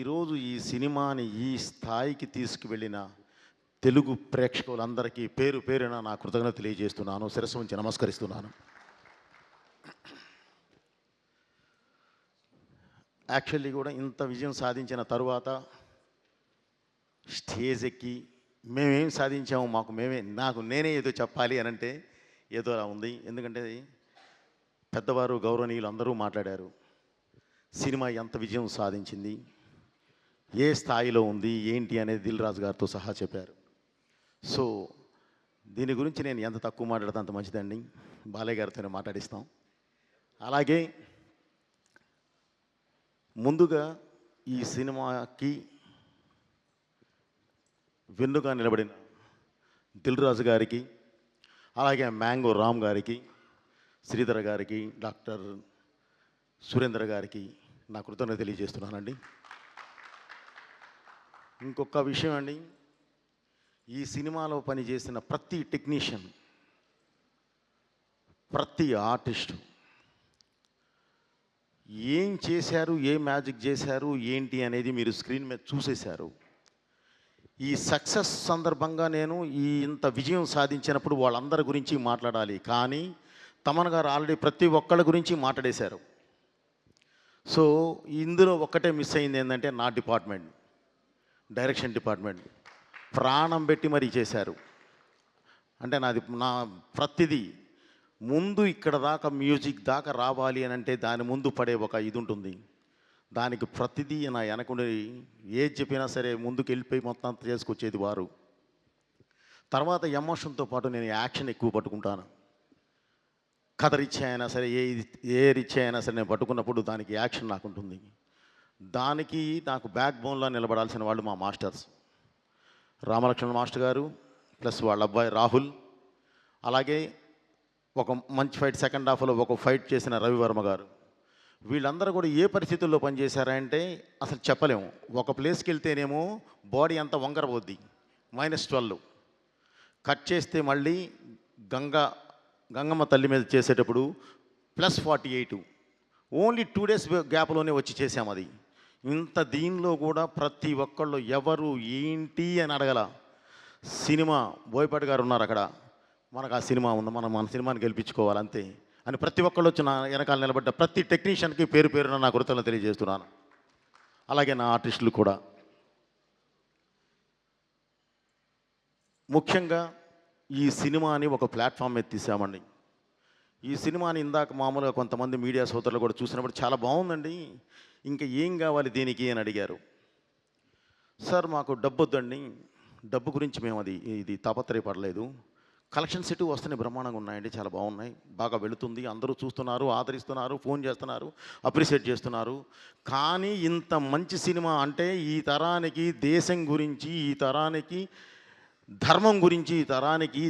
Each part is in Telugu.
ఈరోజు ఈ సినిమాని ఈ స్థాయికి తీసుకువెళ్ళిన తెలుగు ప్రేక్షకులందరికీ పేరు పేరున నా కృతజ్ఞత తెలియజేస్తున్నాను. శిరస్సు ఉంచి నమస్కరిస్తున్నాను. యాక్చువల్లీ కూడా ఇంత విజయం సాధించిన తరువాత స్టేజ్ ఎక్కి మేమేం సాధించాము, నేనే ఏదో చెప్పాలి అని అంటే ఏదో అలా ఉంది. ఎందుకంటే పెద్దవారు గౌరవనీయులు అందరూ మాట్లాడారు. సినిమా ఎంత విజయం సాధించింది, ఏ స్థాయిలో ఉంది ఏంటి అనేది దిల్ రాజు గారితో సహా చెప్పారు. సో దీని గురించి నేను ఎంత తక్కువ మాట్లాడితే అంత మంచిదండి. బాలయ్య గారితోనే మాట్లాడిస్తాం. అలాగే ముందుగా ఈ సినిమాకి వెన్నుగా నిలబడిన దిల్ రాజు గారికి, అలాగే మ్యాంగో రామ్ గారికి, శ్రీధర్ గారికి, డాక్టర్ సురేంద్ర గారికి నా కృతజ్ఞత తెలియజేస్తున్నానండి. ఇంకొక విషయం అండి, ఈ సినిమాలో పనిచేసిన ప్రతి టెక్నీషియన్, ప్రతి ఆర్టిస్టు ఏం చేశారు, ఏ మ్యాజిక్ చేశారు ఏంటి అనేది మీరు స్క్రీన్ మీద చూసేశారు. ఈ సక్సెస్ సందర్భంగా నేను ఇంత విజయం సాధించినప్పుడు వాళ్ళందరి గురించి మాట్లాడాలి, కానీ తమన్ గారు ఆల్రెడీ ప్రతి ఒక్కళ్ళ గురించి మాట్లాడేశారు. సో ఇందులో ఒక్కటే మిస్ అయింది ఏంటంటే నా డిపార్ట్మెంట్, డైరెక్షన్ డిపార్ట్మెంట్ ప్రాణం పెట్టి మరీ చేశారు. అంటే నా ప్రతిదీ ముందు ఇక్కడ దాకా మ్యూజిక్ దాకా రావాలి అని అంటే దాని ముందు పడే ఒక ఇది ఉంటుంది. దానికి ప్రతిదీ నా వెనకుండి ఏది చెప్పినా సరే ముందుకు వెళ్ళిపోయి మొత్తం అంతా చేసుకొచ్చేది వారు. తర్వాత ఎమోషన్తో పాటు నేను యాక్షన్ ఎక్కువ పట్టుకుంటాను. కథ రిచ్ అయినా సరే, ఏ రిచ్ అయినా సరే నేను పట్టుకున్నప్పుడు దానికి యాక్షన్ నాకు ఉంటుంది. దానికి నాకు బ్యాక్ బోన్లో నిలబడాల్సిన వాళ్ళు మా మాస్టర్స్ రామలక్ష్మణ్ మాస్టర్ గారు, ప్లస్ వాళ్ళ అబ్బాయి రాహుల్, అలాగే ఒక మంచి ఫైట్ సెకండ్ హాఫ్లో ఒక ఫైట్ చేసిన రవివర్మ గారు. వీళ్ళందరూ కూడా ఏ పరిస్థితుల్లో పనిచేశారంటే అసలు చెప్పలేము. ఒక ప్లేస్కి వెళ్తేనేమో బాడీ అంతా వంకరపోద్ది, -12 కట్ చేస్తే మళ్ళీ గంగమ్మ తల్లి మీద చేసేటప్పుడు +48 ఓన్లీ 2 days గ్యాప్లోనే వచ్చి చేసాం. అది ఇంత దీనిలో కూడా ప్రతి ఒక్కళ్ళు ఎవరు ఏంటి అని అడగల. సినిమా బోయపాటి గారు ఉన్నారు అక్కడ, మనకు ఆ సినిమా ఉంది, మన సినిమాని గెలిపించుకోవాలి అంతే అని ప్రతి ఒక్కళ్ళు వచ్చి నా వెనకాల నిలబడ్డ ప్రతి టెక్నీషియన్కి పేరు పేరున నా కృతజ్ఞతలు తెలియజేస్తున్నాను. అలాగే నా ఆర్టిస్టులు కూడా. ముఖ్యంగా ఈ సినిమాని ఒక ప్లాట్ఫామ్ మీద తీసామండి. ఈ సినిమాని ఇందాక మామూలుగా కొంతమంది మీడియా సోదరులు కూడా చూసినప్పుడు చాలా బాగుందండి, ఇంకా ఏం కావాలి దీనికి అని అడిగారు. సార్ మాకు డబ్బు వద్దండి, డబ్బు గురించి మేము ఇది తాపత్రయపడలేదు. కలెక్షన్స్ ఇటు వస్తున్నాయి, బ్రహ్మాండంగా ఉన్నాయండి, చాలా బాగున్నాయి, బాగా వెళుతుంది, అందరూ చూస్తున్నారు, ఆదరిస్తున్నారు, ఫోన్ చేస్తున్నారు, అప్రిషియేట్ చేస్తున్నారు. కానీ ఇంత మంచి సినిమా అంటే ఈ తరానికి దేశం గురించి, ఈ తరానికి ధర్మం గురించి, ఈ తరానికి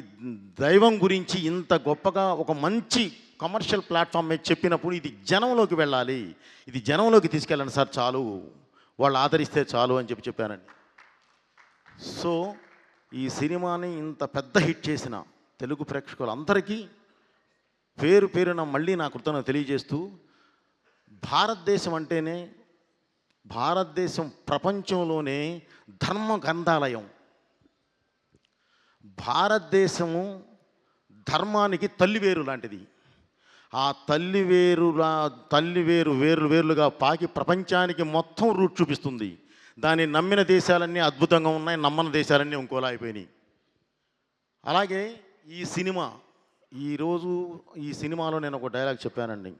దైవం గురించి ఇంత గొప్పగా ఒక మంచి కమర్షియల్ ప్లాట్ఫామ్ మీద చెప్పినప్పుడు ఇది జనంలోకి వెళ్ళాలి, ఇది జనంలోకి తీసుకెళ్ళండి సార్, చాలు, వాళ్ళు ఆదరిస్తే చాలు అని చెప్పానండి. సో ఈ సినిమాని ఇంత పెద్ద హిట్ చేసిన తెలుగు ప్రేక్షకులందరికీ పేరు పేరున మళ్ళీ నా కృతజ్ఞతలు తెలియజేస్తూ, భారతదేశం ప్రపంచంలోనే ధర్మ గ్రంథాలయం. భారతదేశము ధర్మానికి తల్లివేరు లాంటిది. ఆ వేరుగా పాకి ప్రపంచానికి మొత్తం రూట్ చూపిస్తుంది. దాన్ని నమ్మిన దేశాలన్నీ అద్భుతంగా ఉన్నాయి, నమ్మని దేశాలన్నీ ఇంకోలా అయిపోయినాయి. అలాగే ఈరోజు ఈ సినిమాలో నేను ఒక డైలాగ్ చెప్పానండి.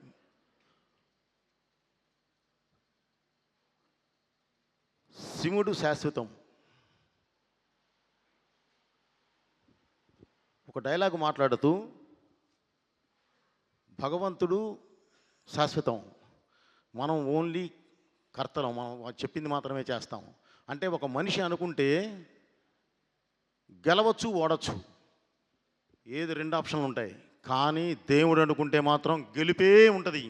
శివుడు శాశ్వతం. ఒక డైలాగ్ మాట్లాడుతూ భగవంతుడు శాశ్వతం, మనం ఓన్లీ కర్తలం, మనం చెప్పింది మాత్రమే చేస్తాం. అంటే ఒక మనిషి అనుకుంటే గెలవచ్చు, ఓడచ్చు, ఏది 2 ఆప్షన్లు ఉంటాయి. కానీ దేవుడు అనుకుంటే మాత్రం గెలిపే ఉంటుంది,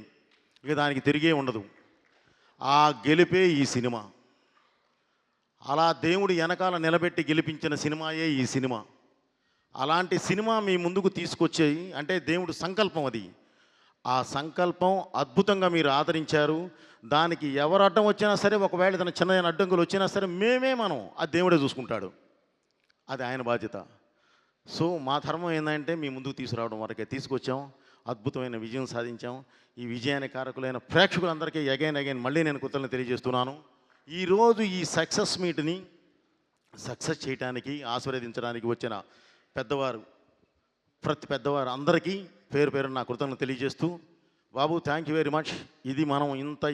ఇక దానికి తిరిగే ఉండదు. ఆ గెలిపే ఈ సినిమా. అలా దేవుడు వెనకాల నిలబెట్టి గెలిపించిన సినిమాయే ఈ సినిమా. అలాంటి సినిమా మీ ముందుకు తీసుకొచ్చేయి అంటే దేవుడు సంకల్పం అది. ఆ సంకల్పం అద్భుతంగా మీరు ఆదరించారు. దానికి ఎవరు అడ్డం వచ్చినా సరే, ఒకవేళ ఏదైనా చిన్న అడ్డంకులు వచ్చినా సరే మనం ఆ దేవుడే చూసుకుంటాడు. అది ఆయన బాధ్యత. సో మా ధర్మం ఏందంటే మీ ముందుకు తీసుకురావడం వరకే తీసుకొచ్చాం. అద్భుతమైన విజయం సాధించాం. ఈ విజయానికి కారకులైన ప్రేక్షకులందరికీ అగైన్ మళ్ళీ నేను కృతజ్ఞతలు తెలియజేస్తున్నాను. ఈరోజు ఈ సక్సెస్ మీట్ని సక్సెస్ చేయడానికి ఆశీర్వదించడానికి వచ్చిన పెద్దవారు, ప్రతి పెద్దవారు అందరికీ పేరు పేరు నా కృతజ్ఞతలు తెలియజేస్తూ, బాబు థ్యాంక్ యూ వెరీ మచ్. ఇది మనం ఇంత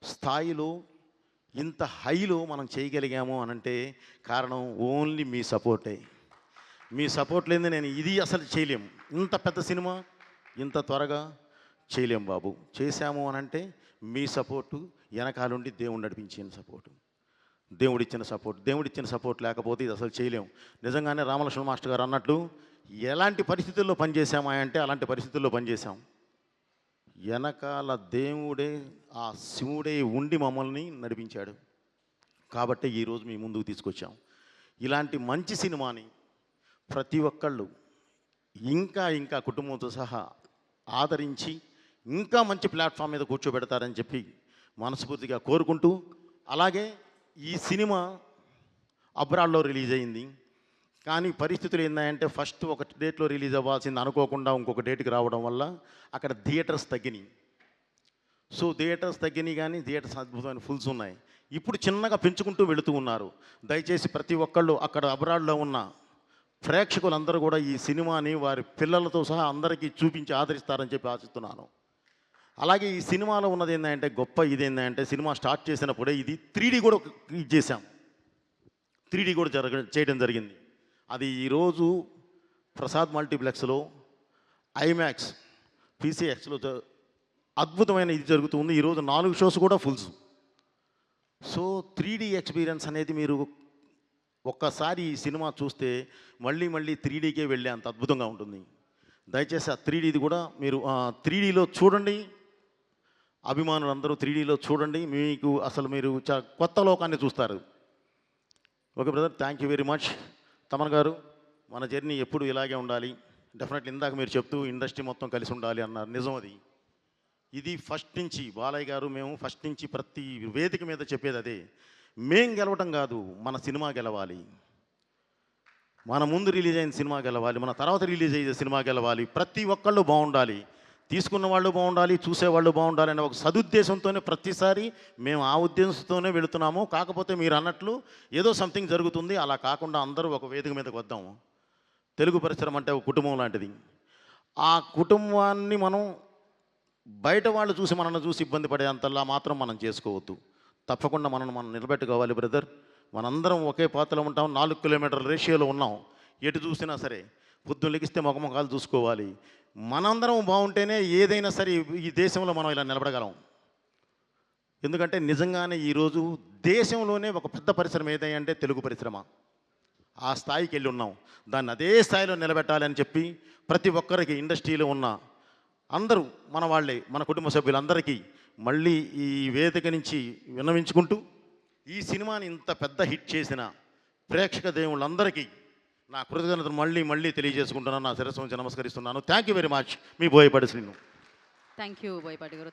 స్థాయిలో ఇంత హైలో మనం చేయగలిగాము అనంటే కారణం ఓన్లీ మీ సపోర్టే. మీ సపోర్ట్ లేని నేను ఇది అసలు చేయలేము. ఇంత పెద్ద సినిమా ఇంత త్వరగా చేయలేము బాబు. చేశాము అనంటే మీ సపోర్టు, వెనకాలండి దేవుడు నడిపించిన సపోర్టు, దేవుడిచ్చిన సపోర్ట్ లేకపోతే ఇది అసలు చేయలేము. నిజంగానే రామలక్ష్మణ మాస్టర్ గారు అన్నట్లు ఎలాంటి పరిస్థితుల్లో పనిచేసామా అంటే అలాంటి పరిస్థితుల్లో పనిచేశాం. వెనకాల దేవుడే, ఆ శివుడే ఉండి మమ్మల్ని నడిపించాడు. కాబట్టి ఈరోజు మీ ముందుకు తీసుకొచ్చాం. ఇలాంటి మంచి సినిమాని ప్రతి ఒక్కళ్ళు ఇంకా కుటుంబంతో సహా ఆదరించి ఇంకా మంచి ప్లాట్ఫామ్ మీద కూర్చోబెడతారని చెప్పి మనస్ఫూర్తిగా కోరుకుంటూ, అలాగే ఈ సినిమా అబ్రాడ్లో రిలీజ్ అయింది. కానీ పరిస్థితులు ఏంటంటే ఫస్ట్ ఒక డేట్లో రిలీజ్ అవ్వాల్సింది అనుకోకుండా ఇంకొక డేట్కి రావడం వల్ల అక్కడ థియేటర్స్ తగ్గినాయి. సో థియేటర్స్ తగ్గినాయి, కానీ థియేటర్స్ అద్భుతమైన ఫుల్స్ ఉన్నాయి. ఇప్పుడు చిన్నగా పెంచుకుంటూ వెళుతూ ఉన్నారు. దయచేసి ప్రతి ఒక్కళ్ళు అక్కడ అబ్రాడ్లో ఉన్న ప్రేక్షకులందరూ కూడా ఈ సినిమాని వారి పిల్లలతో సహా అందరికీ చూపించి ఆదరిస్తారని చెప్పి ఆశిస్తున్నాను. అలాగే ఈ సినిమాలో ఉన్నది ఏంటంటే గొప్ప ఇదేంటంటే సినిమా స్టార్ట్ చేసినప్పుడే ఇది 3D కూడా ఇది చేశాం. 3D కూడా చేయడం జరిగింది. అది ఈరోజు ప్రసాద్ మల్టీప్లెక్స్లో, ఐమాక్స్, పీసీఎక్స్లో అద్భుతమైన ఇది జరుగుతుంది. ఈరోజు 4 షోస్ కూడా ఫుల్స్. సో 3D ఎక్స్పీరియన్స్ అనేది మీరు ఒక్కసారి ఈ సినిమా చూస్తే మళ్ళీ 3Dకే వెళ్ళే అంత అద్భుతంగా ఉంటుంది. దయచేసి ఆ 3Dది కూడా మీరు 3Dలో చూడండి. అభిమానులందరూ 3Dలో చూడండి. మీకు అసలు మీరు కొత్త లోకాన్ని చూస్తారు. Okay brother, thank you very much. Thaman గారు, మన జర్నీ ఎప్పుడు ఇలాగే ఉండాలి. డెఫినెట్లీ ఇందాక మీరు చెప్తూ ఇండస్ట్రీ మొత్తం కలిసి ఉండాలి అన్నారు. నిజం అది. ఇది ఫస్ట్ నుంచి బాలయ్య గారు, మేము ఫస్ట్ నుంచి ప్రతి వేదిక మీద చెప్పేది అదే. మేం గెలవటం కాదు, మన సినిమా గెలవాలి. మన ముందు రిలీజ్ అయిన సినిమా గెలవాలి, మన తర్వాత రిలీజ్ అయ్యే సినిమా గెలవాలి. ప్రతి ఒక్కళ్ళు బాగుండాలి, తీసుకున్న వాళ్ళు బాగుండాలి, చూసేవాళ్ళు బాగుండాలి అనే ఒక సదుద్దేశంతోనే ప్రతిసారి మేము ఆ ఉద్దేశంతోనే వెళుతున్నాము. కాకపోతే మీరు అన్నట్లు ఏదో సంథింగ్ జరుగుతుంది. అలా కాకుండా అందరూ ఒక వేదిక మీదకి వద్దాము. తెలుగు పరిశ్రమ అంటే ఒక కుటుంబం లాంటిది. ఆ కుటుంబాన్ని మనం బయట వాళ్ళు చూసి మనల్ని చూసి ఇబ్బంది పడేంతలా మాత్రం మనం చేసుకోవద్దు. తప్పకుండా మనం నిలబెట్టుకోవాలి బ్రదర్. మనందరం ఒకే పాత్రలో ఉంటాం. 4 కిలోమీటర్ల రేషియోలో ఉన్నాం. ఎటు చూసినా సరే పొద్దున్న లెగిస్తే ముఖముఖాలు చూసుకోవాలి. మనందరం బాగుంటేనే ఏదైనా సరే ఈ దేశంలో మనం ఇలా నిలబడగలం. ఎందుకంటే నిజంగానే ఈరోజు దేశంలోనే ఒక పెద్ద పరిశ్రమ ఏదంటే తెలుగు పరిశ్రమ. ఆ స్థాయికి వెళ్ళి ఉన్నాం. దాన్ని అదే స్థాయిలో నిలబెట్టాలి అని చెప్పి ప్రతి ఒక్కరికి ఇండస్ట్రీలో ఉన్న అందరూ మన వాళ్ళే, మన కుటుంబ సభ్యులందరికీ మళ్ళీ ఈ వేదిక నుంచి విన్నవించుకుంటూ, ఈ సినిమాని ఇంత పెద్ద హిట్ చేసిన ప్రేక్షక దేవుళ్ళందరికీ నా కృతజ్ఞతను మళ్ళీ తెలియజేసుకుంటున్నాను. నా శిరస్సు నుంచి నమస్కరిస్తున్నాను. Thank you very much. Me Boyapati Srinu. Thank you Boyapati గారు.